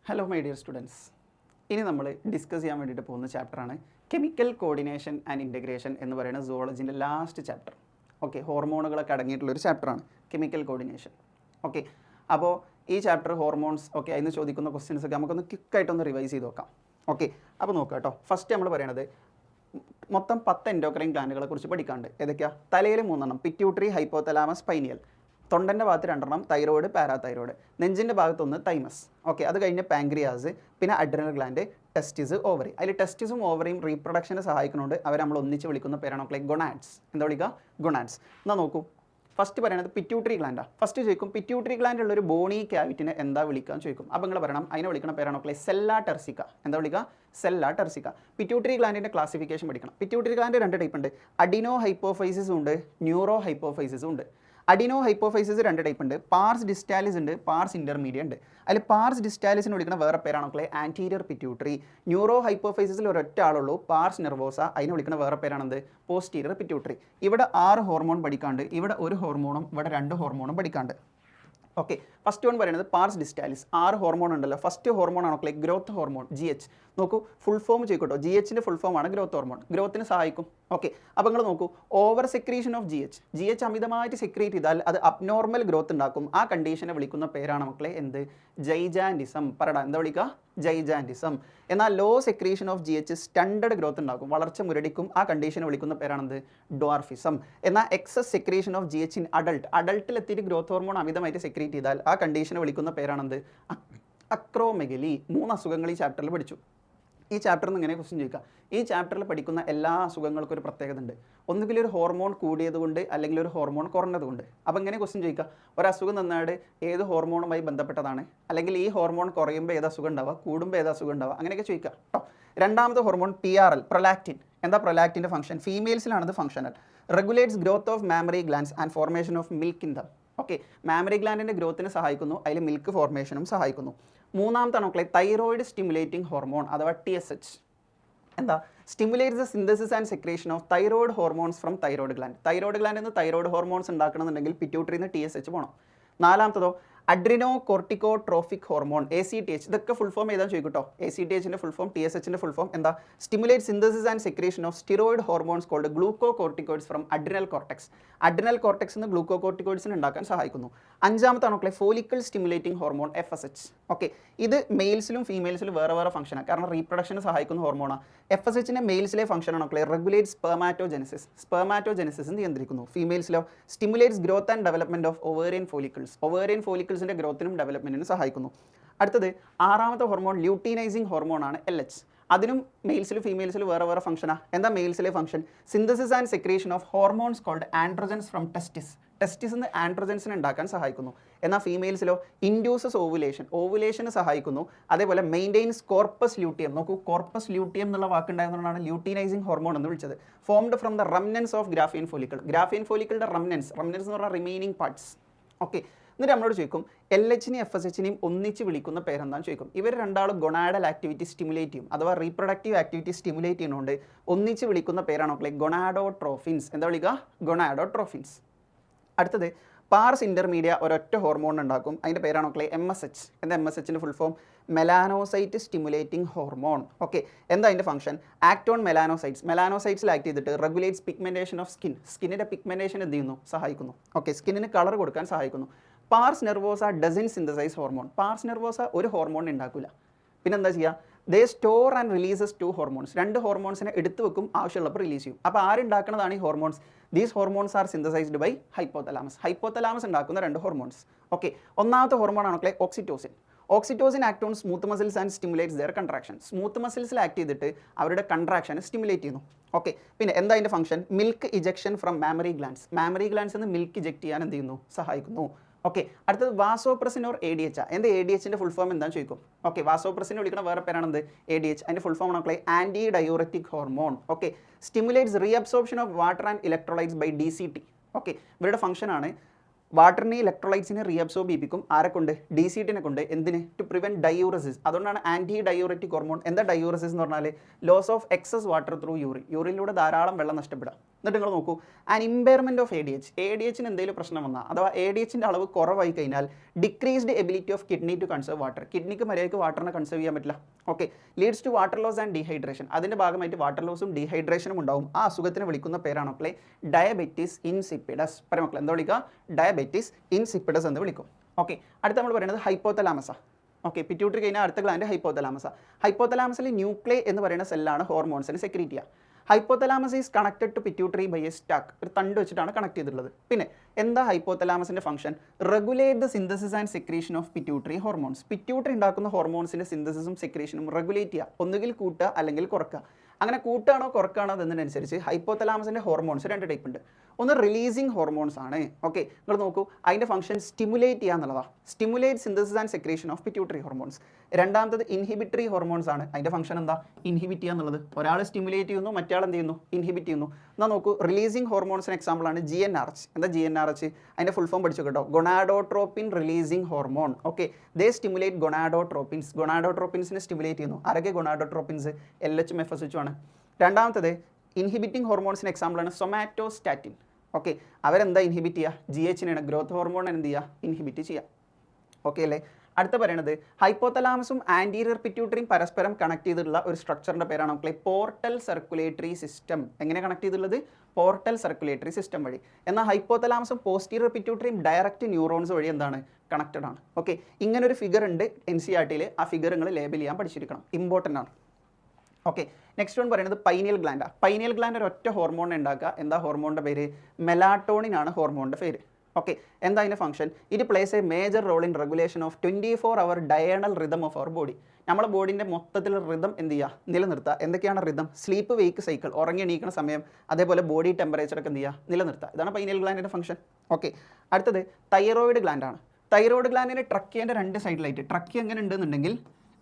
Hello my dear students, ഇനി നമ്മൾ discuss ചെയ്യാൻ വേണ്ടിയിട്ട് പോകുന്ന ചാപ്റ്ററാണ് കെമിക്കൽ കോർഡിനേഷൻ ആൻഡ് ഇൻറ്റഗ്രേഷൻ എന്ന് പറയുന്ന സുവോളജിൻ്റെ ലാസ്റ്റ് ചാപ്റ്റർ. ഓക്കെ, ഹോർമോണുകളൊക്കെ അടങ്ങിയിട്ടുള്ളൊരു ചാപ്റ്ററാണ് കെമിക്കൽ കോർഡിനേഷൻ. ഓക്കെ, അപ്പോൾ ഈ ചാപ്റ്റർ ഹോർമോൺസ് ഒക്കെ അതിന് ചോദിക്കുന്ന ക്വസ്റ്റ്യൻസ് ഒക്കെ നമുക്കൊന്ന് ക്വിക്കായിട്ടൊന്ന് റിവൈസ് ചെയ്ത് നോക്കാം. ഓക്കെ, അപ്പോൾ നോക്കാം കേട്ടോ. ഫസ്റ്റ് നമ്മൾ പറയണത് മൊത്തം 10 എൻഡോക്രൈൻ ഗ്ലാൻഡുകളെ കുറിച്ച് പഠിക്കാണ്ട്. ഏതൊക്കെയാണ്? തലയിൽ 3 പിറ്റ്യൂട്ടറി, ഹൈപ്പോതലാമസ്, പൈനിയൽ. തൊണ്ടൻ്റെ ഭാഗത്ത് 2 തൈറോയിഡ്, പാരാതൈറോയിഡ്. നെഞ്ചിൻ്റെ ഭാഗത്തൊന്ന് തൈമസ്. ഓക്കെ, അത് കഴിഞ്ഞ് പാങ്ക്രിയാസ്, പിന്നെ അഡ്രിനൽ ഗ്ലാൻഡ്, ടെസ്റ്റിസ്, ഓവറി. അതിൽ ടെസ്റ്റിസും ഓവറിയും റീപ്രൊഡക്ഷനെ സഹായിക്കുന്നുണ്ട്. അവർ നമ്മൾ ഒന്നിച്ച് വിളിക്കുന്ന പേരാണ് ലൈക്ക് ഗൊണാഡ്സ്. എന്താ വിളിക്കുക? ഗൊണാഡ്സ്. എന്നാൽ നോക്കൂ, ഫസ്റ്റ് പറയുന്നത് പിറ്റ്യൂട്ടറി ഗ്ലാൻഡാണ്. ഫസ്റ്റ് ചോദിക്കും പിറ്റ്യൂട്ടറി ഗ്ലാൻഡ് ഉള്ള ഒരു ബോണി ക്യാവിറ്റിനെ എന്താ വിളിക്കുക എന്ന് ചോദിക്കും. അപ്പോൾ നിങ്ങൾ പറയണം അതിനെ വിളിക്കുന്ന പേരാണ് സെല്ലാ ടെർസിക്ക. എന്താ വിളിക്കുക? സെല്ലാ ടെർസിക്ക. പിറ്റ്യൂട്ടറി ഗ്ലാൻഡിൻ്റെ ക്ലാസിഫിക്കേഷൻ പഠിക്കണം. പിറ്റ്യൂട്ടറി ഗ്ലാൻഡ് 2 ടൈപ്പ് ഉണ്ട്. അഡിനോ ഹൈപ്പോഫൈസിസും ഉണ്ട്, ന്യൂറോ ഹൈപ്പോഫൈസിസും ഉണ്ട്. അഡിനോ ഹൈപ്പോഫൈസിസ് 2 ടൈപ്പ് ഉണ്ട്. പാർസ് ഡിസ്റ്റാലിസ് ഉണ്ട്, പാർസ് ഇൻ്റർമീഡിയറ്റ് ഉണ്ട്. അതിൽ പാർസ് ഡിസ്റ്റാലിസിന് വിളിക്കുന്ന വേറെ പേരാണ് ആൻറ്റീരിയർ പിറ്റ്യൂട്ടറി. ന്യൂറോ ഹൈപ്പോഫൈസിസിൽ ഒരൊറ്റ ആളുള്ളൂ, പാർസ് നെർവോസ. അതിന് വിളിക്കുന്ന വേറെ പേരാണെന്ത്? Posterior pituitary. ഇവിടെ 6 ഹോർമോൺ പഠിക്കാണ്ട്, ഇവിടെ 1 ഹോർമോണും ഇവിടെ 2 ഹോർമോണും പഠിക്കാണ്ട്. ഓക്കെ, ഫസ്റ്റ് വൺ പറയുന്നത് പാർസ് ഡിസ്റ്റാലിസ്. 6 ഹോർമോൺ ഉണ്ടല്ലോ. ഫസ്റ്റ് ഹോർമോൺ ആണ് ഗ്രോത്ത് ഹോർമോൺ, GH. നോക്കൂ, ഫുൾ ഫോം ചോദിക്കട്ടോ. GHൻ്റെ ഫുൾ ഫോം ആണ് ഗ്രോത്ത് ഹോർമോൺ. ഗ്രോത്തിന് സഹായിക്കും. ഓക്കെ, അപ്പോൾ നിങ്ങൾ നോക്കൂ, ഓവർ സെക്രീഷൻ ഓഫ് GH അമിതമായിട്ട് സെക്രീറ്റ് ചെയ്താൽ അത് അബ്നോർമൽ ഗ്രോത്ത് ഉണ്ടാക്കും. ആ കണ്ടീഷനെ വിളിക്കുന്ന പേരാണ് മക്കളെ എന്ത്? ജൈജാൻറ്റിസം. പറടാ, എന്താ വിളിക്കുക? ജൈജാൻറ്റിസം. എന്നാൽ low secretion of GH stunted growth ഉണ്ടാക്കും, വളർച്ച മുരടിക്കും. ആ കണ്ടീഷനെ വിളിക്കുന്ന പേരാണെന്ത്? ഡ്വാർഫിസം. എന്നാൽ excess secretion of GH in അഡൾട്ടിലെത്തിയിട്ട് ഗ്രോത്ത് ഹോർമോൺ അമിതമായിട്ട് സെക്രീറ്റ് ചെയ്താൽ ആ കണ്ടീഷനെ വിളിക്കുന്ന പേരാണെന്ത്? അക്രോമെഗലി. 3 അസുഖങ്ങൾ ഈ ചാപ്റ്ററിൽ പഠിച്ചു. ഈ ചാപ്റ്ററിൽ നിന്ന് ഇങ്ങനെ ക്വസ്റ്റ്യൻ ചോദിക്കുക. ഈ ചാപ്റ്ററിൽ പഠിക്കുന്ന എല്ലാ അസുഖങ്ങൾക്കും ഒരു പ്രത്യേകത ഉണ്ട്. ഒന്നുകിൽ ഒരു ഹോർമോൺ കൂടിയതുകൊണ്ട് അല്ലെങ്കിൽ ഒരു ഹോർമോൺ കുറഞ്ഞതുകൊണ്ട്. അപ്പോൾ ഇങ്ങനെ ക്വസ്റ്റ്യൻ ചോദിക്കുക, ഒരു അസുഖം തന്നാട് ഏത് ഹോർമോണുമായി ബന്ധപ്പെട്ടതാണ്, അല്ലെങ്കിൽ ഈ ഹോർമോൺ കുറയുമ്പോൾ ഏത് അസുഖം ഉണ്ടാവുക, കൂടുമ്പോൾ ഏത് അസുഖം ഉണ്ടാവുക, അങ്ങനെയൊക്കെ ചോദിക്കുക കേട്ടോ. രണ്ടാമത്തെ ഹോർമോൺ PRL, പ്രൊലാക്റ്റിൻ. എന്താ പ്രൊലാക്റ്റിൻ്റെ ഫംഗ്ഷൻ? ഫീമെയിൽസിലാണത് functional. Regulates growth of mammary glands and formation of milk in them. Okay, mammary ഗ്ലാൻഡിൻ്റെ ഗ്രോത്തിന് സഹായിക്കുന്നു, അതിൽ മിൽക്ക് ഫോർമേഷനും സഹായിക്കുന്നു. മൂന്നാമത്തെ തൈറോയിഡ് സ്റ്റിമുലേറ്റിംഗ് ഹോർമോൺ അഥവാ TSH. എന്താ? Stimulates the synthesis and secretion of thyroid hormones from thyroid gland. Thyroid ഗ്ലാൻഡിൽ നിന്ന് തൈറോയിഡ് ഹോർമോൺസ് ഉണ്ടാക്കണമെന്നുണ്ടെങ്കിൽ പിറ്റ്യൂട്ടറിയിൽ നിന്ന് TSH പോകണം. നാലാമത്തതോ അഡ്രിനോ കോർട്ടിക്കോട്രോഫിക് ഹോർമോൺ, ACTH. ഇതൊക്കെ ഫുൾ ഫോം ഏതാ ചോദിക്കട്ടോ. ACTHൻ്റെ ഫുൾ ഫോം, TSHൻ്റെ ഫുൾ ഫോം എന്താ? Stimulate synthesis and secretion of steroid hormones called glucocorticoids from adrenal cortex. Adrenal cortex നിന്ന് ഗ്ലൂക്കോകോർട്ടിക്കോയിഡ്സിന് ഉണ്ടാക്കാൻ സഹായിക്കുന്നു. അഞ്ചാമത്തെ follicle stimulating hormone FSH. Okay, ഇത് മെയിൽസിലും ഫീമെയിൽസിലും വേറെ വേറെ ഫംഗ്ഷനാണ്, കാരണം റീപ്രൊഡക്ഷന് സഹായിക്കുന്ന ഹോർമോണാണ്. FSHൻ്റെ മെയിൽസിലെ ഫംഗ്ഷനാണ് റെഗുലേറ്റ് സ്പെർമാറ്റോജെനസിസ്. സ്പെർമാറ്റോജെനസിസ് നിയന്ത്രിക്കുന്നു. ഫീമെയിൽസിലോ stimulates growth and development of ovarian follicles. Ovarian ഫോളിക്കിൾസിൻ്റെ ഗ്രോത്തിനും ഡെവലപ്മെന്റിനും സഹായിക്കുന്നു. അടുത്തത് 6ാമത്തെ ഹോർമോൺ ല്യൂട്ടീനൈസിങ് ഹോർമോൺ ആണ് LH. അതിനും മെയിൽസിലും ഫീമെയിൽസിലും വേറെ വേറെ ഫംഗ്ഷനാണ്. എന്താ മെയിൽസിലെ ഫംഗ്ഷൻ? Synthesis and secretion of hormones called androgens from testis. Testis നിന്ന് ആൻഡ്രോജൻസിനെ ഉണ്ടാക്കാൻ സഹായിക്കുന്നു. എന്നാൽ ഫീമെയിൽസിലോ ഇൻഡ്യൂസസ് ഓവുലേഷൻ, ഓവുലേഷന് സഹായിക്കുന്നു. അതേപോലെ മെയിൻറ്റെയിൻസ് കോർപ്പസ് ല്യൂട്ടിയം. നോക്കൂ, കോർപ്പസ് ല്യൂട്ടിയം എന്നുള്ള വാക്കുണ്ടായതുകൊണ്ടാണ് ല്യൂട്ടീനൈസിങ് ഹോർമോൺ എന്ന് വിളിച്ചത്. Formed from the remnants of Graafian follicle. Graafian ഫോലിക്കിളുടെ റംനൻസ് എന്ന് പറഞ്ഞാൽ റിമൈനിങ് പാർട്സ്. ഓക്കെ, എന്നിട്ട് നമ്മളോട് ചോദിക്കും LHനെയും FSHനെയും ഒന്നിച്ച് വിളിക്കുന്ന പേരെന്താണെന്ന് ചോദിക്കും. ഇവർ രണ്ടാളും ഗൊണാഡൽ ആക്ടിവിറ്റി സ്റ്റിമുലേറ്റ് ചെയ്യും, അഥവാ റീപ്രൊഡക്റ്റീവ് ആക്ടിവിറ്റി സ്റ്റിമുലേറ്റ് ചെയ്യുന്നതുകൊണ്ട് ഒന്നിച്ച് വിളിക്കുന്ന പേരാണ് ഗൊണാഡോട്രോഫിൻസ്. എന്താ വിളിക്കുക? ഗൊണാഡോട്രോഫിൻസ്. അടുത്തത് പാർസ് ഇൻ്റർമീഡിയ ഒരൊറ്റ ഹോർമോൺ ഉണ്ടാക്കും, അതിൻ്റെ പേരാണ് MSH. എന്താ MSHൻ്റെ full form? Melanocyte stimulating hormone. Okay, എന്താ അതിൻ്റെ ഫംഗ്ഷൻ? Act on melanocytes. മെലാനോസൈറ്റ്സിൽ ആക്ട് ചെയ്തിട്ട് റെഗുലേറ്റ്സ് പിഗ്മെൻറ്റേഷൻ ഓഫ് സ്കിൻ. സ്കിന്നിൻ്റെ പിഗ്മെൻറ്റേഷൻ എന്ത് ചെയ്യുന്നു? സഹായിക്കുന്നു. ഓക്കെ, സ്കിന്നിന് കളർ കൊടുക്കാൻ സഹായിക്കുന്നു. Pars nervosa doesn't synthesise hormone. Pars nervosa ഒരു ഹോർമോൺ ഉണ്ടാക്കില്ല. പിന്നെന്താ ചെയ്യുക? They store and releases 2 hormones. 2 ഹോർമോൺസിനെ എടുത്തു വെക്കും, ആവശ്യമുള്ളപ്പോൾ റിലീസ് ചെയ്യും. അപ്പോൾ ആരുണ്ടാക്കുന്നതാണ് ഈ hormones? These hormones are synthesised by hypothalamus. Hypothalamus ഉണ്ടാക്കുന്ന 2 ഹോർമോൺസ്. ഓക്കെ, ഒന്നാമത്തെ ഹോർമോൺ ആണ് oxytocin. Oxytocin act on smooth muscles and stimulates their contraction. Smooth മസിൽസിൽ ആക്ട് ചെയ്തിട്ട് അവരുടെ കൺട്രാക്ഷനെ സ്റ്റിമുലേറ്റ് ചെയ്യുന്നു. ഓക്കെ, പിന്നെ എന്താ അതിൻ്റെ function? Milk ejection from mammary glands. Mammary glands നിന്ന് മിൽക്ക് ഇജക്ട് ചെയ്യാൻ എന്ത് ചെയ്യുന്നു? സഹായിക്കുന്നു. ഓക്കെ, അടുത്തത് വാസോപ്രസിൻ ഓർ ADH. എന്താ ADHൻ്റെ ഫുൾ ഫോം എന്താണെന്ന് ചോദിക്കും. ഓക്കെ, വാസോപ്രസിനെ വിളിക്കുന്ന വേറെ പേരാണെന്ത്? ADH. അതിൻ്റെ ഫുൾ ഫോം ആണ് anti diuretic hormone. Okay, stimulates reabsorption of water and electrolytes by DCT. Okay, ഇവരുടെ ഫംഗ്ഷനാണ് വാട്ടറിനെ ഇലക്ട്രോലൈറ്റ്സിനെ റീഅബ്സോർബ് ചെയ്യിപ്പിക്കും. ആരെ കൊണ്ട്? DCTനെ കൊണ്ട്. എന്തിന്? To prevent diuresis. അതുകൊണ്ടാണ് ആൻറ്റി ഡയൂററ്റിക് ഹോർമോൺ. എന്താ ഡയൂറസിസ് എന്ന് പറഞ്ഞാൽ? Loss of excess water through urine. യൂറിനിലൂടെ ധാരാളം വെള്ളം നഷ്ടപ്പെടുക. എന്നിട്ട് നിങ്ങൾ നോക്കൂ an impairment of A D എച്ചിന് എന്തെങ്കിലും പ്രശ്നം വന്നാൽ അഥവാ എ ഡി എച്ചിൻ്റെ അളവ് കുറവായി കഴിഞ്ഞാൽ decreased ability of kidney to conserve water, കിഡ്നിക്ക് മര്യാദയ്ക്ക് വാട്ടറിനെ കൺസേർവ് ചെയ്യാൻ പറ്റില്ല. Okay, leads to water loss and dehydration, അതിൻ്റെ ഭാഗമായിട്ട് വാട്ടർ ലോസും ഡീഹൈഡ്രേഷനും ഉണ്ടാവും. ആ അസുഖത്തിന് വിളിക്കുന്ന പേരാണ് മക്കളെ ഡയബറ്റിസ് ഇൻസിപ്പിഡസ്. പറയും മക്കളെ എന്താ വിളിക്കുക? ഡയബറ്റിസ് ഇൻസിപ്പിഡസ് എന്ന് വിളിക്കും. ഓക്കെ, അടുത്ത നമ്മൾ പറയുന്നത് ഹൈപ്പോതലാമസ. ഓക്കെ, പിറ്റ്യൂട്ടറി കഴിഞ്ഞാൽ അടുത്ത ഗ്ലാൻഡ് ഹൈപ്പോതലാമസ. ഹൈപ്പോതലാമസിൽ ന്യൂക്ലേ എന്ന് പറയുന്ന സെല്ലാണ് ഹോർമോൺസിന് സെക്രീറ്റ് ചെയ്യുക. Hypothalamus is connected to pituitary by a stalk, ഒരു തണ്ട് വെച്ചിട്ടാണ് കണക്ട് ചെയ്തിട്ടുള്ളത്. പിന്നെ എന്താ ഹൈപ്പോതലാമസിൻ്റെ function? Regulate the synthesis and secretion of pituitary hormones. Pituitary ഉണ്ടാക്കുന്ന ഹോർമോൺസിൻ്റെ സിന്തസിസും സെക്രീഷനും റെഗുലേറ്റ് ചെയ്യുക, ഒന്നുകിൽ കൂട്ടുക അല്ലെങ്കിൽ കുറക്കുക. അങ്ങനെ കൂട്ടാണോ കുറക്കാണോ എന്നതിനനുസരിച്ച് ഹൈപ്പോതലാമസിൻ്റെ ഹോർമോൺസ് 2 ടൈപ്പ് ഉണ്ട്. ഒന്ന് റിലീസിങ് ഹോർമോൺസ് ആണ്. ഓക്കെ, നിങ്ങൾ നോക്കൂ, അതിൻ്റെ ഫംഗ്ഷൻ സ്റ്റിമുലേറ്റ് ചെയ്യുക എന്നുള്ളതാണ്. Stimulate synthesis and secretion of pituitary hormones. രണ്ടാമത്തത് ഇൻഹിബിറ്ററി ഹോർമോൺസ് ആണ്. അതിൻ്റെ ഫംഗ്ഷൻ എന്താ? ഇൻഹിബിറ്റ് ചെയ്യുക എന്നുള്ളത്. ഒരാൾ സ്റ്റിമുലേറ്റ് ചെയ്യുന്നു, മറ്റേ എന്ത് ചെയ്യുന്നു? ഇൻഹിബിറ്റ് ചെയ്യുന്നു. എന്നാൽ നോക്കൂ, റിലീസിങ് ഹോർമോൺസിന് എക്സാമ്പിൾ ആണ് GnRH. എന്താ GnRH? അതിൻ്റെ ഫുൾ ഫോം പഠിച്ചു കേട്ടോ, ഗൊണാഡോട്രോപ്പിൻ റിലീസിങ് ഹോർമോൺ. ഓക്കെ, ദേ സ്റ്റിമുലേറ്റ് ഗൊണാഡോട്രോപ്പിൻസ്. ഗൊണാഡോട്രോപ്പിൻസിനെ സ്റ്റിമുലേറ്റ് ചെയ്യുന്നു. ആരൊക്കെ ഗൊണാഡോട്രോപ്പിൻസ്? LH ഉം FSH ആണ്. രണ്ടാമത്തത് ഇൻഹിബിറ്റിംഗ് ഹോർമോൺസിന് എക്സാമ്പിൾ ആണ് സൊമാറ്റോസ്റ്റാറ്റിൻ. ഓക്കെ, അവരെന്താ ഇൻഹിബിറ്റ് ചെയ്യുക? GH-നെയാണ്, ഗ്രോത്ത് ഹോർമോൺ എന്ത് ചെയ്യുക? ഇൻഹിബിറ്റ് ചെയ്യുക. ഓക്കെ അല്ലേ? അടുത്ത പറയുന്നത് ഹൈപ്പോതലാമസും ആൻറ്റീരിയർ പിറ്റ്യൂട്ടറിയും പരസ്പരം കണക്ട് ചെയ്തിട്ടുള്ള ഒരു സ്ട്രക്ചറിൻ്റെ പേരാണ് മക്കളെ പോർട്ടൽ സർക്കുലേറ്ററി സിസ്റ്റം. എങ്ങനെ കണക്ട് ചെയ്തിട്ടുള്ളത്? പോർട്ടൽ സർക്കുലേറ്ററി സിസ്റ്റം വഴി. എന്നാൽ ഹൈപ്പോതലാമസും പോസ്റ്റീരിയർ പിറ്റ്യൂട്ടറിയും ഡയറക്റ്റ് ന്യൂറോൺസ് വഴി എന്താണ്? കണക്റ്റഡ് ആണ്. ഓക്കെ, ഇങ്ങനൊരു ഫിഗർ ഉണ്ട് NCERT-യിൽ. ആ ഫിഗർ നിങ്ങൾ ലേബൽ ചെയ്യാൻ പഠിച്ചിരിക്കണം, ഇമ്പോർട്ടൻ്റ് ആണ്. ഓക്കെ, നെക്സ്റ്റ് വൺ പറയുന്നത് പൈനിയൽ ഗ്ലാൻഡാ. പൈനിയൽ ഗ്ലാൻഡ് ഒരു ഒറ്റ ഹോർമോൺ ഉണ്ടാക്കുക. എന്താ ഹോർമോണിൻ്റെ പേര്? മെലാട്ടോണിൻ ആണ് ഹോർമോണിൻ്റെ പേര്. ഓക്കെ, എന്താ അതിൻ്റെ function? It plays a major role in regulation of 24 hour diurnal rhythm of our body. നമ്മുടെ ബോഡിൻ്റെ മൊത്തത്തിൽ റിതം എന്ത് ചെയ്യുക? നിലനിർത്തുക. എന്തൊക്കെയാണ് റിതം? സ്ലീപ്പ് വെയ്ക്ക് സൈക്കിൾ, ഉറങ്ങി എണീക്കുന്ന സമയം, അതേപോലെ ബോഡി ടെമ്പറേച്ചറൊക്കെ എന്ത് ചെയ്യുക? നിലനിർത്തുക. ഇതാണ് പൈനിയൽ ഗ്ലാൻഡിൻ്റെ ഫംഗ്ഷൻ. ഓക്കെ, അടുത്തത് തൈറോയിഡ് ഗ്ലാൻഡാണ്. തൈറോയിഡ് ഗ്ലാൻഡിന് ട്രക്കിയൻ്റെ 2 സൈഡിലായിട്ട്, ട്രക്കി എങ്ങനെ ഉണ്ടെന്നുണ്ടെങ്കിൽ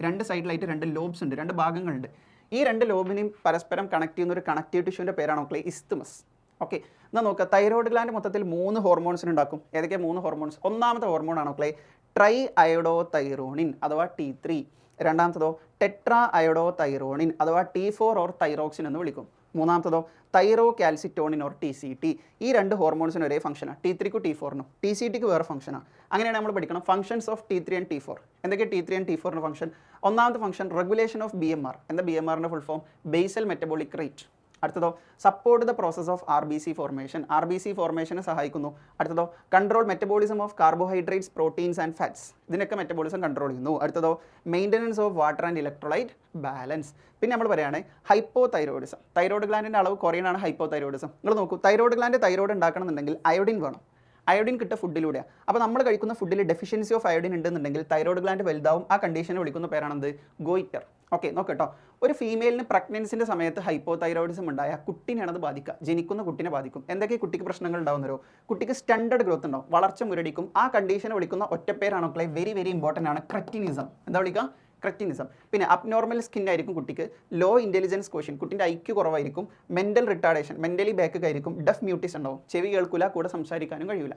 2 സൈഡിലായിട്ട് 2 ലോബ്സ് ഉണ്ട്, 2 ഭാഗങ്ങളുണ്ട്. ഈ 2 ലോബിനെയും പരസ്പരം കണക്ട് ചെയ്യുന്ന ഒരു കണക്റ്റീവ് ടിഷ്യൂവിൻ്റെ പേരാണ് മക്കളെ ഇസ്തമസ്. ഓക്കെ, എന്നാൽ നോക്കുക, തൈറോയിഡ് ഗ്ലാൻഡ് മൊത്തത്തിൽ 3 ഹോർമോൺസിന് ഉണ്ടാക്കും. ഏതൊക്കെയാണ് 3 ഹോർമോൺസ്? ഒന്നാമത്തെ ഹോർമോണാണ് മക്കളെ ട്രൈ അയോഡോ തൈറോണിൻ അഥവാ T3. രണ്ടാമത്തതോ ടെട്രാ അയോഡോ തൈറോണിൻ അഥവാ T4 ഓർ തൈറോക്സിൻ എന്ന് വിളിക്കും. മൂന്നാമത്തതോ തൈറോ കാൽസിറ്റോണിൻ ഓർ TCT. ഈ 2 ഹോർമോൺസിന് ഒരേ ഫംഗ്ഷനാണ്. T3ക്കും T4നും. TCTക്ക് വേറെ ഫംഗ്ഷനാണ്. അങ്ങനെയാണ് നമ്മൾ പഠിക്കണം functions of T3 and T4. എന്തൊക്കെ T3 ആൻഡ് T4ൻ്റെ ഫംഗ്ഷൻ? ഒന്നാമത്തെ ഫംഗ്ഷൻ റെഗുലേഷൻ ഓഫ് BMR. എന്താ BMRൻ്റെ full form? Basal metabolic rate. അടുത്തതോ support the process of RBC formation. RBC ഫോർമേഷനെ സഹായിക്കുന്നു. അടുത്തതോ control metabolism of carbohydrates, proteins and fats. ഇതിനൊക്കെ മെറ്റബോളിസം കൺട്രോൾ ചെയ്യുന്നു. അടുത്തതോ maintenance of water and electrolyte balance. പിന്നെ നമ്മൾ പറയുകയാണെങ്കിൽ ഹൈപ്പോ തൈറോയിഡിസം. തൈറോയിഡ് ഗ്ലാൻഡിൻ്റെ അളവ് കുറയാനാണ് ഹൈപ്പോ തൈറോയിഡിസം. നിങ്ങൾ നോക്കൂ, തൈറോയിഡ് ഗ്ലാൻഡ് തൈറോയിഡ് ഉണ്ടാക്കണമെന്നുണ്ടെങ്കിൽ അയോഡിൻ വേണം. അയോഡിൻ കിട്ടുക ഫുഡിലൂടെയാണ്. അപ്പോൾ നമ്മൾ കഴിക്കുന്ന ഫുഡിൽ ഡെഫിഷ്യൻസി ഓഫ് അയോഡിൻ ഉണ്ടെന്നുണ്ടെങ്കിൽ തൈറോയിഡ് ഗ്ലാൻഡ് വലുതാവും. ആ കണ്ടീഷനെ വിളിക്കുന്ന പേരാണെന്ത്? ഗോയിറ്റർ. ഓക്കെ, നോക്കട്ടോ, ഒരു ഫീമെയിലിന് പ്രഗ്നൻസിൻ്റെ സമയത്ത് ഹൈപ്പോ തൈറോയിഡിസം ഉണ്ടായ കുട്ടിനെയാണ് അത് ബാധിക്കുക. ജനിക്കുന്ന കുട്ടിനെ ബാധിക്കും. എന്തൊക്കെ കുട്ടിക്ക് പ്രശ്നങ്ങൾ ഉണ്ടാവുന്നവരോ? കുട്ടിക്ക് സ്റ്റണ്ടഡ് ഗ്രോത്ത് ഉണ്ടാവും, വളർച്ച മുരടിക്കും. ആ കണ്ടീഷനെ വിളിക്കുന്ന ഒറ്റപ്പേരാണ് മക്കളെ, വെരി വെരി ഇമ്പോർട്ടൻ്റ് ആണ്, ക്രെറ്റിനിസം. എന്താ വിളിക്കുക? ക്രെറ്റിനിസം. പിന്നെ അബ്നോർമൽ സ്കിൻ ആയിരിക്കും കുട്ടിക്ക്, ലോ ഇൻ്റലിജൻസ് ക്വോഷ്യൻ, കുട്ടിൻ്റെ IQ കുറവായിരിക്കും, മെൻ്റൽ റിട്ടാർഡേഷൻ, മെൻ്റലി ബാക്ക് ആയിരിക്കും, ഡഫ് മ്യൂട്ടിസ് ഉണ്ടാവും, ചെവി കേൾക്കില്ല, കൂടെ സംസാരിക്കാനും കഴിയില്ല.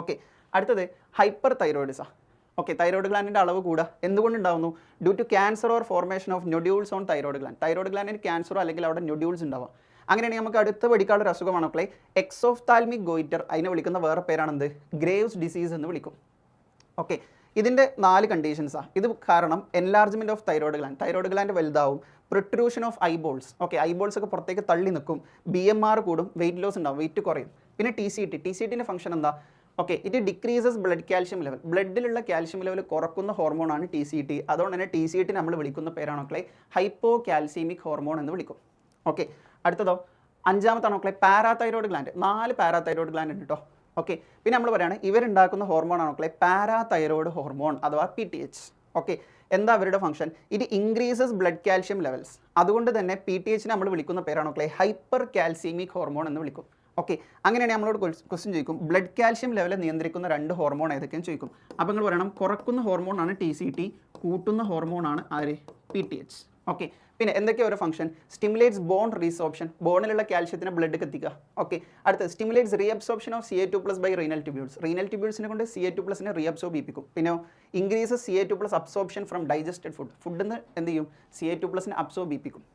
ഓക്കെ, അടുത്തത് ഹൈപ്പർ തൈറോയിഡിസം. ഓക്കെ, തൈറോയിഡ് ഗ്ലാൻഡിൻ്റെ അളവ് കൂടുക. എന്തുകൊണ്ടുണ്ടാവുന്നു? Due to cancer or formation of nodules on thyroid gland. Thyroid ഗ്ലാൻഡിന് ക്യാൻസറോ അല്ലെങ്കിൽ അവിടെ നൊഡ്യൂൾസ് ഉണ്ടാവുക. അങ്ങനെയാണെങ്കിൽ നമുക്ക് അടുത്ത് പഠിക്കാനുള്ള ഒരു അസുഖമാണ് മക്കളെ എക്സോഫ്താൽമിക് ഗോയിറ്റർ. അതിനെ വിളിക്കുന്ന വേറെ പേരാണെന്ത്? ഗ്രേവ്സ് ഡിസീസ് എന്ന് വിളിക്കും. ഓക്കെ, ഇതിൻ്റെ 4 കണ്ടീഷൻസാണ്. ഇത് കാരണം enlargement of thyroid gland, thyroid gland വലുതാവും, protrusion of eyeballs. Okay, eyeballs ഒക്കെ പുറത്തേക്ക് തള്ളി നിൽക്കും, BMR കൂടും, വെയിറ്റ് ലോസ് ഉണ്ടാവും, വെയിറ്റ് കുറയും. പിന്നെ TCTൻ്റെ ഫംഗ്ഷൻ എന്താ? Okay, it decreases blood calcium level. ബ്ലഡിലുള്ള കാൽഷ്യം ലെവൽ കുറക്കുന്ന ഹോർമോണാണ് TCT. അതുകൊണ്ട് തന്നെ TCT നമ്മൾ വിളിക്കുന്ന പേരാണ് മക്കളെ ഹൈപ്പോ കാൽസ്യമിക് ഹോർമോൺ എന്ന് വിളിക്കും. ഓക്കെ, അടുത്തതോ 5ാമത്താണ് മക്കളെ പാരാതൈറോയിഡ് ഗ്ലാൻഡ്. 4 പാരാതൈറോയിഡ് ഗ്ലാൻഡ് ഉണ്ട് കേട്ടോ. ഓക്കെ, പിന്നെ നമ്മൾ പറയുകയാണ് ഇവരുണ്ടാക്കുന്ന ഹോർമോണാണ് മക്കളെ പാരാതൈറോയിഡ് ഹോർമോൺ അഥവാ PTH. ഓക്കെ, എന്താ അവരുടെ function? It increases blood calcium levels. അതുകൊണ്ട് തന്നെ PTHനെ നമ്മൾ വിളിക്കുന്ന പേരാണ് മക്കളെ ഹൈപ്പർ കാൽസ്യമിക് ഹോർമോൺ എന്ന് വിളിക്കും. ഓക്കെ, അങ്ങനെയാണ് നമ്മളോട് ക്വസ്റ്റ്യൻ ചോദിക്കും, ബ്ലഡ് കാൽഷ്യം ലെവൽ നിയന്ത്രിക്കുന്ന 2 ഹോർമോൺ ഏതൊക്കെയെന്ന് ചോദിക്കും. അപ്പോൾ നിങ്ങൾ പറയണം കുറക്കുന്ന ഹോർമോണാണ് TCT, കൂട്ടുന്ന ഹോർമോണാണ് ആര്? PTH. ഓക്കെ, പിന്നെ എന്തൊക്കെയാണ് ഒരു ഫംഗ്ഷൻ? സ്റ്റിമുലേറ്റ്സ് ബോൺ റീസോപ്ഷൻ, ബോണിലുള്ള കാൽഷ്യത്തിന് ബ്ലഡ് എത്തിക്കുക. ഓക്കെ, അടുത്ത stimulates reabsorption of CA2+ by renal tubules. Renal ട്യൂബ്യൂൾസിനെ കൊണ്ട് CA2+നെ റീഅബ്സോർബ് ചെയ്യിപ്പിക്കും. പിന്നെ increases CA2+ absorption from digested ഫുഡിൽ നിന്ന് എന്ത് ചെയ്യും? CA2+നെ അബ്സോർബ് ചെയ്യിപ്പിക്കും.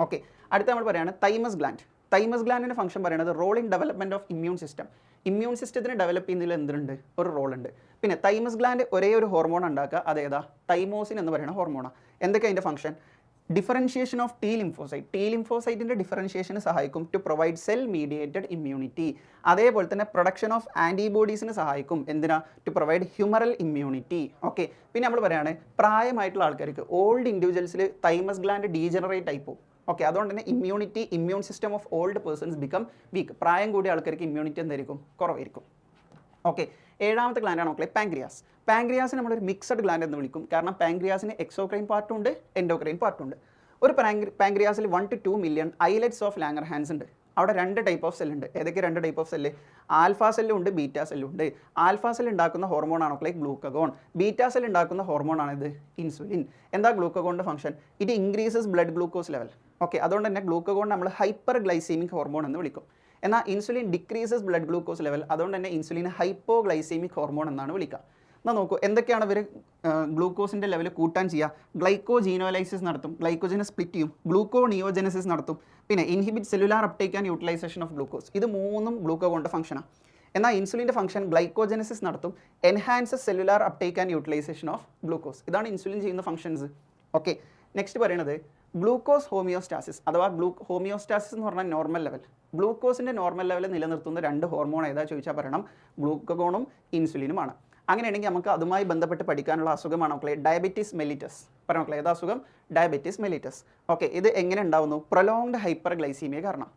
ഓക്കെ, അടുത്ത നമ്മൾ പറയുകയാണ് തൈമസ് ഗ്ലാൻഡ്. തൈമസ് ഗ്ലാൻഡിൻ്റെ ഫംഗ്ഷൻ പറയുന്നത് role in development of immune system. Immune സിസ്റ്റത്തിന് ഡെവലപ്പ് ചെയ്യുന്നതിൽ എന്തുണ്ട്, ഒരു റോൾ ഉണ്ട്. പിന്നെ തൈമസ് ഗ്ലാൻഡ് ഒരേ ഒരു ഹോർമോൺ ഉണ്ടാക്കുക, അതേതാ, തൈമോസിൻ എന്ന് പറയുന്ന ഹോർമോണാണ്. എന്തൊക്കെ അതിൻ്റെ function? Differentiation of T lymphocyte. T ലിംഫോസൈറ്റിൻ്റെ ഡിഫറൻഷിയേഷന് സഹായിക്കും to provide cell mediated immunity. അതേപോലെ തന്നെ പ്രൊഡക്ഷൻ ഓഫ് ആൻറ്റിബോഡീസിന് സഹായിക്കും. എന്തിനാ? To provide humoral immunity. Okay. പിന്നെ നമ്മൾ പറയുകയാണ് പ്രായമായിട്ടുള്ള ആൾക്കാർക്ക്, ഓൾഡ് ഇൻഡിവിജ്വൽസിൽ തൈമസ് ഗ്ലാൻഡ് ഡീജനറേറ്റ് ആയി പോകും. ഓക്കെ. അതുകൊണ്ട് തന്നെ immune system of old persons become weak. പ്രായം കൂടിയ ആൾക്കാർക്ക് ഇമ്മ്യൂണിറ്റി എന്തായിരിക്കും? കുറവായിരിക്കും. ഓക്കെ. ഏഴാമത്തെ ഗ്ലാൻഡാണ് മക്കളെ പാങ്ക്രിയാസ്. പാങ്ക്രിയാസിന് നമ്മളൊരു മിക്സഡ് ഗ്ലാൻഡ് എന്ന് വിളിക്കും. കാരണം പാങ്ക്രിയാസിന് എക്സോക്രൈൻ പാർട്ടുണ്ട്, എൻഡോക്രൈൻ പാർട്ടുണ്ട്. ഒരു പാങ്ക്രിയാസിൽ 1 to 2 million islets of Langerhans ഉണ്ട്. അവിടെ 2 ടൈപ്പ് ഓഫ് സെല്ലുണ്ട്. ഏതൊക്കെ 2 ടൈപ്പ് ഓഫ് സെല്ല്? ആൽഫാ സെല്ലും ഉണ്ട്, ബീറ്റാ സെല്ലും ഉണ്ട്. ആൽഫാ സെൽ ഉണ്ടാക്കുന്ന ഹോർമോണാണ് മക്കളെ ഗ്ലൂക്കഗോൺ. ബീറ്റാ സെൽ ഉണ്ടാക്കുന്ന ഹോർമോണാണിത് ഇൻസുലിൻ. എന്താ ഗ്ലൂക്കഗോണിൻ്റെ function? It increases blood glucose level. Okay. അതുകൊണ്ട് തന്നെ ഗ്ലൂക്കഗോൺ നമ്മൾ ഹൈപ്പർ ഗ്ലൈസീമിക് ഹോർമോൺ എന്ന് വിളിക്കും. എന്നാൽ insulin decreases blood glucose level. അതുകൊണ്ട് തന്നെ ഇൻസുലിൻ ഹൈപ്പോഗ്ലൈസീമിക് ഹോർമോൺ എന്നാണ് വിളിക്കുക. എന്നാൽ നോക്കൂ, എന്തൊക്കെയാണ് ഇവർ ഗ്ലൂക്കോസിൻ്റെ ലെവൽ കൂട്ടാൻ ചെയ്യുക? ഗ്ലൈക്കോജീനോലൈസിസ് നടത്തും, ഗ്ലൈക്കോജനെ സ്പ്ലിറ്റ് ചെയ്യും, ഗ്ലൂക്കോണിയോജനസിസ് നടത്തും, പിന്നെ inhibit cellular uptake and utilisation of glucose. ഇത് മൂന്നും ഗ്ലൂക്കോഗോണിൻ്റെ ഫംഗ്ഷനാണ്. എന്നാൽ ഇൻസുലിൻ്റെ ഫംഗ്ഷൻ ഗ്ലൈക്കോജനസിസ് നടത്തും, enhances cellular uptake and utilisation of glucose. ഇതാണ് ഇൻസുലിൻ ചെയ്യുന്ന ഫംഗ്ഷൻസ്. ഓക്കെ. നെക്സ്റ്റ് പറയുന്നത് ഗ്ലൂക്കോസ് ഹോമിയോസ്റ്റാസിസ് അഥവാ ഹോമിയോസ്റ്റാസിസ് എന്ന് പറഞ്ഞാൽ നോർമൽ ലെവൽ. ഗ്ലൂക്കോസിൻ്റെ നോർമൽ ലെവൽ നിലനിർത്തുന്ന 2 ഹോർമോൺ ഏതാ ചോദിച്ചാൽ പറയണം ഗ്ലൂക്കഗോണും ഇൻസുലിനുമാണ്. അങ്ങനെയാണെങ്കിൽ നമുക്ക് അതുമായി ബന്ധപ്പെട്ട് പഠിക്കാനുള്ള അസുഖമാണ് മക്കളെ ഡയബറ്റീസ് മെല്ലിറ്റസ്. പറയാം മക്കളെ, ഏതാ അസുഖം? Diabetes mellitus. ഓക്കെ. ഇത് എങ്ങനെ ഉണ്ടാവുന്നു? പ്രൊലോങ്ഡ് ഹൈപ്പർ ഗ്ലൈസീമിയ കാരണം.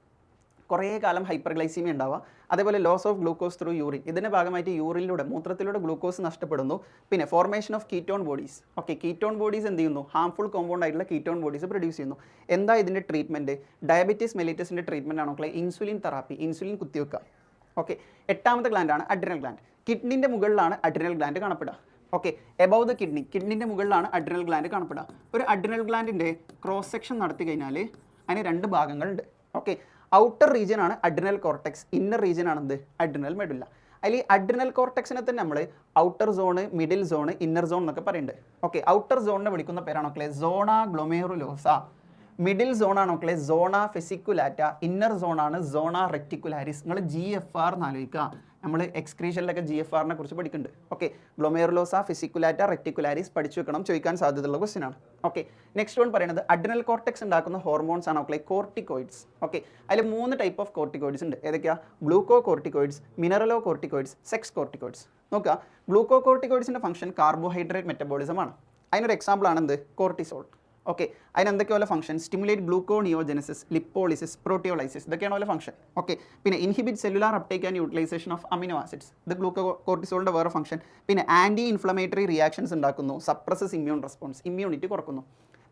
കുറേ കാലം ഹൈപ്പർ ഗ്ലൈസീമിയ ഉണ്ടാവുക. അതേപോലെ loss of glucose through urine. ഇതിൻ്റെ ഭാഗമായിട്ട് യൂറിനിലൂടെ, മൂത്രത്തിലൂടെ ഗ്ലൂക്കോസ് നഷ്ടപ്പെടുന്നു. പിന്നെ formation of ketone bodies. Okay. Ketone bodies എന്ത് ചെയ്യുന്നു? ഹാംഫുൾ കോമ്പൗണ്ട് ആയിട്ടുള്ള കീറ്റോൺ ബോഡീസ് പ്രൊഡ്യൂസ് ചെയ്യുന്നു. എന്താ ഇതിൻ്റെ ട്രീറ്റ്മെൻറ്റ്? ഡയബറ്റീസ് മെല്ലിറ്റസിൻ്റെ ട്രീറ്റ്മെൻറ്റ് ആണ് മക്കളെ ഇൻസുലിൻ തെറാപ്പി. ഇൻസുലിൻ കുത്തിവെക്കുക. ഓക്കെ. 8ാമത്തെ ഗ്ലാൻഡാണ് അഡ്രിനൽ ഗ്ലാൻഡ്. കിഡ്നിൻ്റെ മുകളിലാണ് അഡ്രിനൽ ഗ്ലാൻഡ് കാണപ്പെടുക. ഓക്കെ. എബവ് ദ കിഡ്നി, കിഡ്നിൻ്റെ മുകളിലാണ് അഡ്രിനൽ ഗ്ലാൻഡ് കാണപ്പെടുക. ഒരു അഡ്രിനൽ ഗ്ലാൻഡിൻ്റെ ക്രോസ് സെക്ഷൻ നടത്തി കഴിഞ്ഞാൽ അതിന് 2 ഭാഗങ്ങളുണ്ട്. ഓക്കെ. ഔട്ടർ റീജിയൻ ആണ് അഡ്രിനൽ കോർട്ടെക്സ്, ഇന്നർ റീജിയൻ ആണ് എന്ത്? Adrenal medulla. അതിൽ ഈ അഡ്രിനൽ കോർട്ടെക്സിനെ തന്നെ നമ്മൾ outer zone, middle zone, inner zone എന്നൊക്കെ പറയുന്നുണ്ട്. ഓക്കെ. ഔട്ടർ സോണിനെ വിളിക്കുന്ന പേരാണ് മക്കളെ സോണ ഗ്ലോമെറുലോസ. മിഡിൽ സോണാണ് മക്കളെ സോണ ഫെസിക്കുലാറ്റ. ഇന്നർ സോണാണ് സോണ റെക്ടിക്കുലാരിസ്. നിങ്ങൾ GFR എന്ന് ആലോചിക്കുക. നമ്മൾ എക്സ്ക്രീഷനിലൊക്കെ GFRനെ കുറിച്ച് പഠിക്കുന്നുണ്ട്. ഓക്കെ. ഗ്ലോമെറുലോസ, ഫെസിക്കുലാറ്റ, റെക്ടിക്കുലാരിസ് പഠിച്ചു വെക്കണം, ചോദിക്കാൻ സാധ്യതയുള്ള ക്വസ്റ്റ്യൻ ആണ്. ഓക്കെ. നെക്സ്റ്റ് വൺ പറയുന്നത് അഡ്രിനൽ കോർട്ടെക്സ് ഉണ്ടാക്കുന്ന ഹോർമോൺസ് ആണ് മക്കളെ കോർട്ടിക്കോയിഡ്സ്. ഓക്കെ. അതിൽ 3 ടൈപ്പ് ഓഫ് കോർട്ടിക്കോയിഡ്സ് ഉണ്ട്. ഏതൊക്കെയാണ്? Glucocorticoids, mineralocorticoids, sex corticoids. നോക്കുക, ഗ്ലൂക്കോ കോർട്ടിക്കോയിഡ്സിൻ്റെ ഫംഗ്ഷൻ കാർബോഹൈഡ്രേറ്റ് മെറ്റബോളിസം ആണ്. അതിനൊരു എക്സാമ്പിൾ ആണ് എന്ത്? കോർട്ടിസോൾ. ഓക്കെ. അതിനെന്തൊക്കെ പോലെ ഫംഗ്ഷൻ? Stimulate ഗ്ലൂക്കോണിയോജനസിസ്, ലിപ്പോളിസിസ്, proteolysis. ഇതൊക്കെയാണ് പോലെ ഫംഗ്ഷൻ. ഓക്കെ. പിന്നെ inhibit cellular uptake and utilisation of amino acids. ഇത് കോർട്ടിസോളിൻ്റെ വേറെ ഫംഗ്ഷൻ. പിന്നെ ആൻറ്റി ഇൻഫ്ലമേറ്ററി റിയാക്ഷൻസ് ഉണ്ടാക്കുന്നു, സപ്രസസ് ഇമ്മ്യൂൺ റെസ്പോൺസ്, ഇമ്മ്യൂണിറ്റി കുറക്കുന്നു.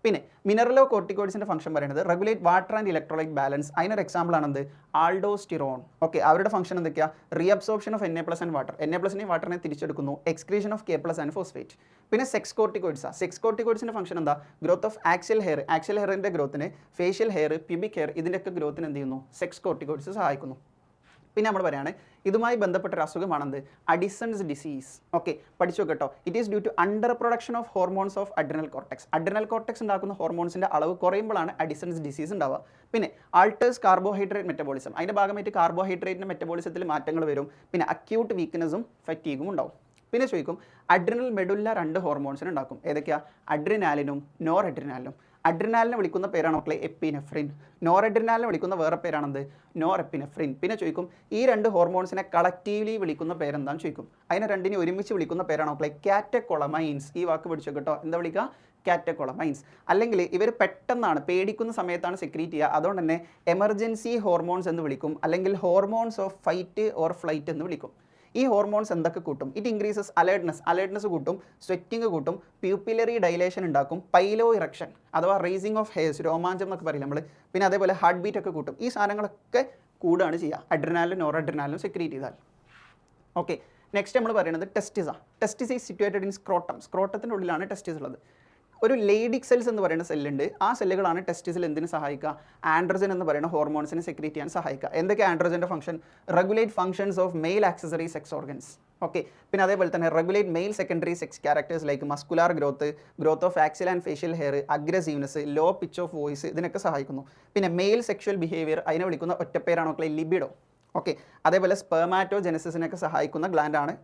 പിന്നെ മിനറലോ കോർട്ടിക്കോയിഡ്സിൻ്റെ ഫംഗ്ഷൻ പറയുന്നത് regulate water and electrolyte balance. അതിനൊരു എക്സാമ്പിൾ ആണെന്ത്? ആൾഡോസ്റ്റിറോൺ. ഓക്കെ. അവരുടെ ഫംഗ്ഷൻ എന്തൊക്കെയാണ്? Reabsorption of Na+ and water. Na+നെയും വാട്ടറിനെ തിരിച്ചെടുക്കുന്നു. Excretion of K+ and phosphate. പിന്നെ സെക്സ് കോർട്ടിക്കോയിഡ്സാ. സെക്സ് കോർട്ടിക്കോയിഡ്സിൻ്റെ ഫംഗ്ഷൻ എന്താ? Growth of axial hair. Axial ഹെയറിൻ്റെ ഗ്രോത്തിന്, ഫേഷ്യൽ ഹെയർ, പ്യൂബിക് ഹെയർ, ഇതിൻ്റെയൊക്കെ ഗ്രോത്തിന് എന്ത് ചെയ്യുന്നു? സെക്സ് കോർട്ടിക്കോയിഡ്സ് സഹായിക്കുന്നു. പിന്നെ നമ്മൾ പറയുകയാണ് ഇതുമായി ബന്ധപ്പെട്ട ഒരു അസുഖമാണെന്ത്? Addison's disease. ഓക്കെ. പഠിച്ചു കേട്ടോ. It is due to under production of hormones of adrenal cortex. Adrenal cortex ഉണ്ടാക്കുന്ന ഹോർമോൺസിൻ്റെ അളവ് കുറയുമ്പോഴാണ് അഡിസൺസ് ഡിസീസ് ഉണ്ടാവുക. പിന്നെ ആൾട്ടേഴ്സ് കാർബോഹൈഡ്രേറ്റ് മെറ്റബോളിസം. അതിൻ്റെ ഭാഗമായിട്ട് കാർബോഹൈഡ്രേറ്റിൻ്റെ മെറ്റബോളിസത്തിൽ മാറ്റങ്ങൾ വരും. പിന്നെ അക്യൂട്ട് വീക്ക്നെസ്സും ഫറ്റീഗും ഉണ്ടാവും. പിന്നെ ചോദിക്കും അഡ്രിനൽ മെഡുല്ല 2 ഹോർമോൺസിന് ഉണ്ടാക്കും. ഏതൊക്കെയാണ്? അഡ്രിനാലിനും നോർ അഡ്രിനാലിനും. അഡ്രിനാലിനെ വിളിക്കുന്ന പേരാണ് മക്കളെ എപ്പിനെഫ്രിൻ. നോർ അഡ്രിനാലിനെ വിളിക്കുന്ന വേറെ പേരാണെന്ത്? Nor epinephrine. പിന്നെ ചോദിക്കും ഈ 2 ഹോർമോൺസിനെ കളക്റ്റീവ്ലി വിളിക്കുന്ന പേരെന്താണെന്ന് ചോദിക്കും. അതിനെ 2നെ ഒരുമിച്ച് വിളിക്കുന്ന പേരാണ് മക്കളെ കാറ്റക്കൊളമൈൻസ്. ഈ വാക്ക് പഠിച്ചു കേട്ടോ. എന്താ വിളിക്കുക? കാറ്റക്കൊളമൈൻസ്. അല്ലെങ്കിൽ ഇവർ പെട്ടെന്നാണ്, പേടിക്കുന്ന സമയത്താണ് സെക്രീറ്റ് ചെയ്യുക. അതുകൊണ്ട് തന്നെ എമർജൻസി ഹോർമോൺസ് എന്ന് വിളിക്കും, അല്ലെങ്കിൽ hormones of fight or flight എന്ന് വിളിക്കും. ഈ ഹോർമോൺസ് എന്തൊക്കെ കൂട്ടും? ഇറ്റ് ഇൻക്രീസസ് അലേർട്ട്നെസ് കൂട്ടും, സ്വെറ്റിംഗ് കൂട്ടും, പ്യൂപ്പിലറി ഡൈലേഷൻ ഉണ്ടാക്കും, പൈലോ ഇറക്ഷൻ അഥവാ റേസിംഗ് ഓഫ് ഹെയർസ്, രോമാഞ്ചം എന്നൊക്കെ പറയില്ല നമ്മൾ. പിന്നെ അതേപോലെ ഹാർട്ട് ബീറ്റ് ഒക്കെ കൂട്ടും. ഈ സാധനങ്ങളൊക്കെ കൂടുകയാണ് ചെയ്യുക അഡ്രിനാലിനും നോർ അഡ്രിനാലിനും സെക്രീറ്റ് ചെയ്താൽ. ഓക്കെ. നെക്സ്റ്റ് നമ്മൾ പറയുന്നത് testis. Testis is situated in scrotum. സ്ക്രോട്ടത്തിൻ്റെ ഉള്ളിലാണ് ടെസ്റ്റിസ് ഉള്ളത്. ഒരു ലേഡിക് സെൽസ് എന്ന് പറയുന്ന സെല്ലുണ്ട്. ആ സെല്ലുകളാണ് ടെസ്റ്റിസിൽ എന്തിന് സഹായിക്കുക? ആൻഡ്രോജൻ എന്ന് പറയുന്ന ഹോർമോൺസിനെ സെക്രീറ്റ് ചെയ്യാൻ സഹായിക്കുക. എന്തൊക്കെ ആൻഡ്രോജൻ്റെ function? Regulate functions of male accessory sex organs. Okay, പിന്നെ അതേപോലെ തന്നെ regulate male secondary sex characters like muscular growth of axil and facial hair, aggressiveness, low pitch of voice, ഇതിനൊക്കെ സഹായിക്കുന്നു. പിന്നെ മെയിൽ സെക്ഷൽ ബിഹേവിയർ, അതിനെ വിളിക്കുന്ന ഒറ്റപ്പേരാണ് മക്കളെ ലിബിഡോ. ഓക്കെ, അതേപോലെ സ്പെർമാറ്റോജെനസിസിനൊക്കെ സഹായിക്കുന്ന ഗ്ലാൻഡാണ്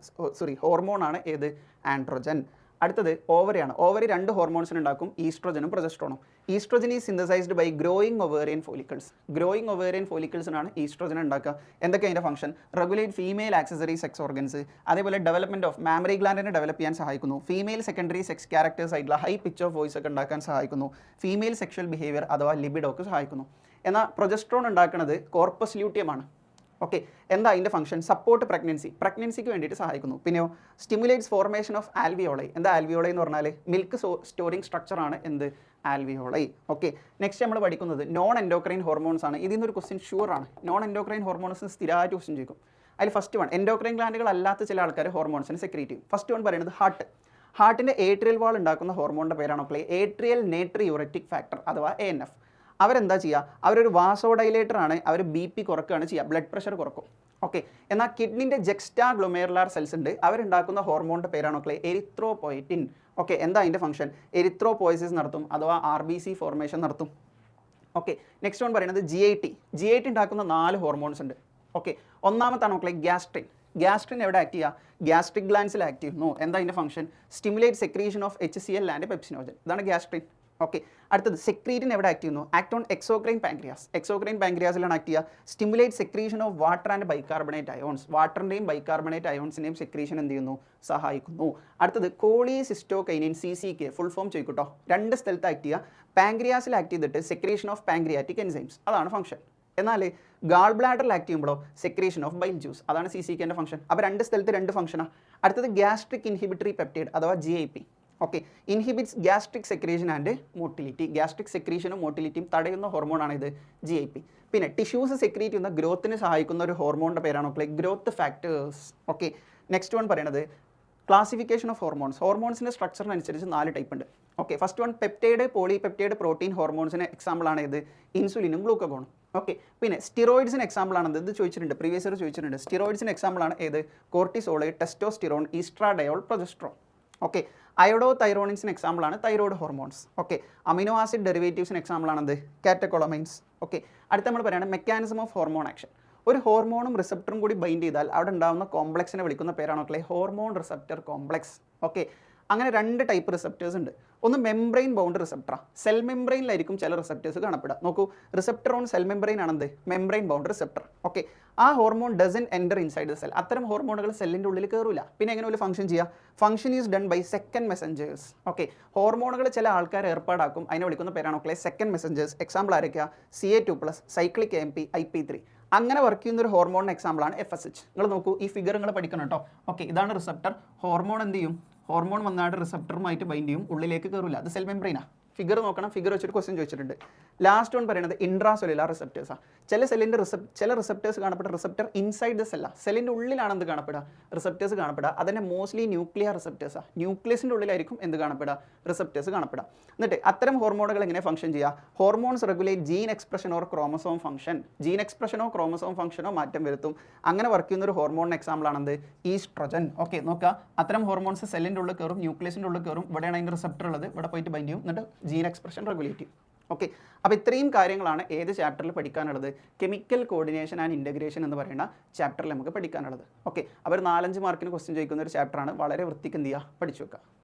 ഹോർമോണാണ് ഏത്? ആൻഡ്രോജൻ. അടുത്തത് ഓവറിയാണ്. ഓവറി 2 ഹോർമോൺസിന് ഉണ്ടാക്കും, ഈസ്ട്രോജനും പ്രൊജസ്ട്രോണും. Oestrogen is synthesized by growing ovarian follicles. Growing ovarian ഫോളിക്കിൾസിനാണ് ഈസ്ട്രോജൻ ഉണ്ടാക്കുക. എന്തൊക്കെ അതിൻ്റെ function? Regulate female accessory sex organs, അതേപോലെ ഡെവലപ്മെൻറ്റ് ഓഫ് മാമറി ഗ്ലാൻഡിനെ ഡെവലപ്പ് ചെയ്യാൻ സഹായിക്കുന്നു. ഫീമെയിൽ സെക്കൻഡറി സെക്സ് ക്യാരക്ടേഴ്സ് ആയിട്ടുള്ള ഹൈ പിച്ച് ഓഫ് വോയിസ് ഒക്കെ ഉണ്ടാക്കാൻ സഹായിക്കുന്നു. ഫീമെയിൽ സെക്ഷൽ ബിഹേവിയർ അഥവാ ലിബിഡോക്ക് സഹായിക്കുന്നു. എന്നാൽ പ്രൊജസ്ട്രോൺ ഉണ്ടാക്കുന്നത് കോർപ്പസ് ലൂട്ടിയമാണ്. ഓക്കെ, എന്താ അതിൻ്റെ ഫംഗ്ഷൻ? സപ്പോർട്ട് പ്രഗ്നൻസിക്ക് വേണ്ടിയിട്ട് സഹായിക്കുന്നു. പിന്നെയോ സ്റ്റിമുലേറ്റ്സ് ഫോർമേഷൻ ഓഫ് ആൽവിയോളൈ. എന്താ ആൽവിയോളൈ എന്ന് പറഞ്ഞാൽ മിൽക്ക് സ്റ്റോറിംഗ് സ്ട്രക്ചറാണ് എന്ത്? ആൽവിയോളൈ. ഓക്കെ, നെക്സ്റ്റ് നമ്മൾ പഠിക്കുന്നത് നോൺ എൻഡോക്രൈൻ ഹോർമോൺസ് ആണ്. ഇതിൽ നിന്നൊരു ക്വസ്റ്റ്യൻ ഷുവറാണ്. നോൺ എൻഡോക്രൈൻ ഹോർമോൺസ് സ്ഥിരമായിട്ട് ക്വസ്റ്റ്യൻ ചോദിക്കും. അതിൽ ഫസ്റ്റ് വൺ, എൻഡോക്രൈൻ ഗ്ലാൻഡുകൾ അല്ലാത്ത ചില ആൾക്കാർ ഹോർമോൺസിന് സെക്രീറ്റ് ചെയ്യും. ഫസ്റ്റ് വൺ പറയുന്നത് ഹാർട്ടിൻ്റെ ഏട്രിയൽ വാൾ ഉണ്ടാക്കുന്ന ഹോർമോണിൻ്റെ പേരാണ് മക്കളെ ഏട്രിയൽ നേട്രിയൂററ്റിക് ഫാക്ടർ അഥവാ ANF. അവരെന്താ ചെയ്യുക? അവരൊരു വാസോഡൈലേറ്റർ ആണ്. അവർ BP കുറക്കുകയാണ് ചെയ്യുക, ബ്ലഡ് പ്രഷർ കുറക്കും. ഓക്കെ, എന്നാൽ കിഡ്നിൻ്റെ ജെക്സ്റ്റാ ഗ്ലോമേറുലാർ സെൽസ് ഉണ്ട്, അവരുണ്ടാക്കുന്ന ഹോർമോണിൻ്റെ പേരാണ് മക്കളെ എരിത്രോപോയറ്റിൻ. ഓക്കെ, എന്താ അതിൻ്റെ ഫംഗ്ഷൻ? എരിത്രോപോയസിസ് നടത്തും അഥവാ RBC ഫോർമേഷൻ നടത്തും. ഓക്കെ, നെക്സ്റ്റ് വൺ പറയുന്നത് GIT ഉണ്ടാക്കുന്ന 4 ഹോർമോൺസ് ഉണ്ട്. ഓക്കെ, ഒന്നാമത്താണ് മക്കളെ ഗ്യാസ്ട്രിൻ എവിടെ ആക്ട് ചെയ്യുക? ഗ്യാസ്ട്രിക് ഗ്ലാൻസിൽ ആക്ട് ചെയ്യുന്നു. എന്താ അതിൻ്റെ function? Stimulate secretion of HCl and pepsinogen. ഇതാണ് ഗ്യാസ്ട്രിൻ. ഓക്കെ, അടുത്തത് സെക്രീറ്റിൻ എവിടെ ആക്ട് ചെയ്യുന്നു? ആക്ട് ഓൺ എക്സോക്രൈൻ പാൻക്രിയാസിലാണ് ആക്ട് ചെയ്യുക. Stimulate secretion of water and bicarbonate ions. വാട്ടറിൻ്റെയും ബൈകാർബണേറ്റ് അയോൺസിൻ്റെയും സെക്രീഷൻ എന്ത് ചെയ്യുന്നു? സഹായിക്കുന്നു. അടുത്തത് കോളിസിസ്റ്റോകൈനിൻ CCK, ഫുൾ ഫോം ചോദിക്കൂട്ടോ. 2 സ്ഥലത്ത് ആക്ട് ചെയ്യുക. പാൻക്രിയാസിൽ ആക്ട് ചെയ്തിട്ട് സെക്രീഷൻ ഓഫ് പാൻക്രിയാറ്റിക് എൻസൈംസ്, അതാണ് ഫംഗ്ഷൻ. എന്നാൽ ഗാൾ ബ്ലാഡറിൽ ആക്ട് ചെയ്യുമ്പോഴോ സെക്രീഷൻ ഓഫ് ബൈൽ ജ്യൂസ്, അതാണ് CCKൻ്റെ ഫംഗ്ഷൻ. അപ്പോൾ 2 സ്ഥലത്ത് 2 ഫംഗ്ഷനാണ്. അടുത്തത് ഗ്യാസ്ട്രിക് ഇൻഹിബിറ്ററി പെപ്റ്റൈഡ് അഥവാ GIP. Okay, inhibits gastric secretion and motility. Gastric സെക്രീഷനും മോട്ടിലിറ്റിയും തടയുന്ന ഹോർമോണാണ് ഇത് GIP. പിന്നെ ടിഷ്യൂസ് സെക്രീറ്റ് ചെയ്യുന്ന ഗ്രോത്തിന് സഹായിക്കുന്ന ഒരു ഹോർമോണിൻ്റെ പേരാണ് മക്കളെ growth factors. Okay, next one പറയുന്നത് ക്ലാസിഫിക്കേഷൻ ഓഫ് ഹോർമോൺസിൻ്റെ സ്ട്രക്ചറിനനുസരിച്ച് 4 ടൈപ്പ് ഉണ്ട്. Okay, first one peptide, polypeptide, protein ഹോർമോൺസിന് എക്സാമ്പിളാണ് ഇത് ഇൻസുലിനും ഗ്ലൂക്കഗോണും. ഓക്കെ, പിന്നെ സ്റ്റിറോയിഡ്സിന് എക്സാമ്പിളാണ് ഇത് ചോദിച്ചിട്ടുണ്ട്, പ്രീവിയസ് ഇയർ ചോദിച്ചിട്ടുണ്ട്. സ്റ്റിറോയിഡ്സിന് എക്സാമ്പിളാണ് ഏത്? Cortisol, testosterone, oestradiol, progesterone. Okay, അയോഡോതൈറോണിൻസിന് എക്സാമ്പിളാണ് thyroid hormones. Okay, amino acid ഡെറിവേറ്റീവ്സിന് എക്സാമ്പിളാണെന്ത്? കാറ്റക്കോളമൈൻസ്. ഓക്കെ, അടുത്ത നമ്മൾ പറയുന്നത് മെക്കാനിസം ഓഫ് ഹോർമോൺ ആക്ഷൻ. ഒരു ഹോർമോണും റിസപ്റ്ററും കൂടി ബൈൻഡ് ചെയ്താൽ അവിടെ ഉണ്ടാകുന്ന കോംപ്ലക്സിനെ വിളിക്കുന്ന പേരാണ് മക്കളെ ഹോർമോൺ റിസപ്റ്റർ കോംപ്ലക്സ്. ഓക്കെ, അങ്ങനെ 2 ടൈപ്പ് റിസപ്റ്റേഴ്സ് ഉണ്ട്. ഒന്ന് മെംബ്രെയിൻ ബൗണ്ട് റിസപ്റ്ററാണ്. സെൽ മെംബ്രെയിനിലായിരിക്കും ചില റിസപ്റ്റേഴ്സ് കാണപ്പെടുക. നോക്കൂ, റിസപ്റ്റർ ഓൺ സെൽ മെംബ്രെയിൻ ആണെന്ത്? Membrane bound receptor. ഓക്കെ, ആ hormone doesn't enter inside the cell. അത്തരം ഹോർമോണുകൾ സെല്ലിൻ്റെ ഉള്ളിൽ കയറില്ല. പിന്നെ എങ്ങനെ ഒരു ഫംഗ്ഷൻ ചെയ്യുക? Function is done by second messengers. Okay, ഹോർമോണുകൾ ചില ആൾക്കാർ ഏർപ്പാടാക്കും, അതിനെ വിളിക്കുന്ന പേരാണ് മക്കളെ സെക്കൻഡ് മെസ്സഞ്ചേഴ്സ്. എക്സാമ്പിൾ ആരൊക്കെയാണ്? CA2+, cyclic AMP, IP3. അങ്ങനെ വർക്ക് ചെയ്യുന്ന ഒരു ഹോർമോണിന് എക്സാമ്പിളാണ് FSH. നിങ്ങൾ നോക്കൂ, ഈ ഫിഗർ നിങ്ങൾ പഠിക്കണം കേട്ടോ. ഓക്കെ, ഇതാണ് റിസപ്റ്റർ. ഹോർമോൺ എന്ത് ചെയ്യും? ഹോർമോൺ വന്നായിട്ട് റിസപ്റ്ററുമായിട്ട് ബൈൻഡ് ചെയ്യും, ഉള്ളിലേക്ക് കയറില്ല. അത് സെൽ മെംബ്രെയിനാണ്. ഫിഗർ നോക്കണം, ഫിഗർ വെച്ചൊരു ക്വസ്റ്റ്യൻ ചോദിച്ചിട്ടുണ്ട്. ലാസ്റ്റ് വൺ പറയുന്നത് ഇൻട്രാസെല്ലുലാർ റിസപ്റ്റേഴ്സാണ്. ചില റിസപ്റ്റേഴ്സ് കാണപ്പെടുക റിസപ്റ്റർ ഇൻസൈഡ് ദ സെല്ലാണ്. സെല്ലിൻ്റെ ഉള്ളിലാണ് എന്ത് കാണപ്പെടുക? റിസപ്റ്റേഴ്സ് കാണപ്പെടുക. അതിനെ മോസ്റ്റ്ലി ന്യൂക്ലിയർ റിസപ്റ്റേഴ്സാണ്. ന്യൂക്ലിയസിൻ്റെ ഉള്ളിലായിരിക്കും എന്ത് കാണപ്പെടുക? റിസപ്റ്റേഴ്സ് കാണപ്പെടുക. എന്നിട്ട് അത്തരം ഹോർമോണുകൾ എങ്ങനെ ഫംഗ്ഷൻ ചെയ്യുക? Hormones regulate gene expression or chromosome function. Gene എക്സ്പ്രഷനോ ക്രോമസോം ഫംഗ്ഷനോ മാറ്റം വരുത്തും. അങ്ങനെ വർക്ക് ചെയ്യുന്ന ഒരു ഹോർമോണിന് എക്സാമ്പിൾ ആണെന്ത്? ഈസ്ട്രോജൻ. ഓക്കെ, നോക്കുക, അത്തരം ഹോർമോൺസ് സെല്ലിൻ്റെ ഉള്ളിൽ കയറും, ന്യൂക്ലിയസിൻ്റെ ഉള്ളിൽ കയറും. ഇവിടെയാണ് അതിൻ്റെ റിസപ്റ്റർ ഉള്ളത്, ഇവിടെ പോയിട്ട് ബൈൻഡ് ചെയ്യും, എന്നിട്ട് ജീൻ എക്സ്പ്രഷൻ റെഗുലേറ്റ് ചെയ്യും. ഓക്കെ, അപ്പോൾ ഇത്രയും കാര്യങ്ങളാണ് ഏത് ചാപ്റ്ററിൽ പഠിക്കാനുള്ളത്? കെമിക്കൽ കോർഡിനേഷൻ ആൻഡ് ഇൻ്റഗ്രേഷൻ എന്ന് പറയുന്ന ചാപ്റ്ററിൽ നമുക്ക് പഠിക്കാനുള്ളത്. ഓക്കെ, അപ്പോൾ 4-5 മാർക്കിന് ക്വസ്റ്റ്യൻ ചോദിക്കുന്ന ഒരു ചാപ്റ്ററാണ്. വളരെ വൃത്തിക്ക് എന്ത് ചെയ്യുക? പഠിച്ചു വെക്കുക.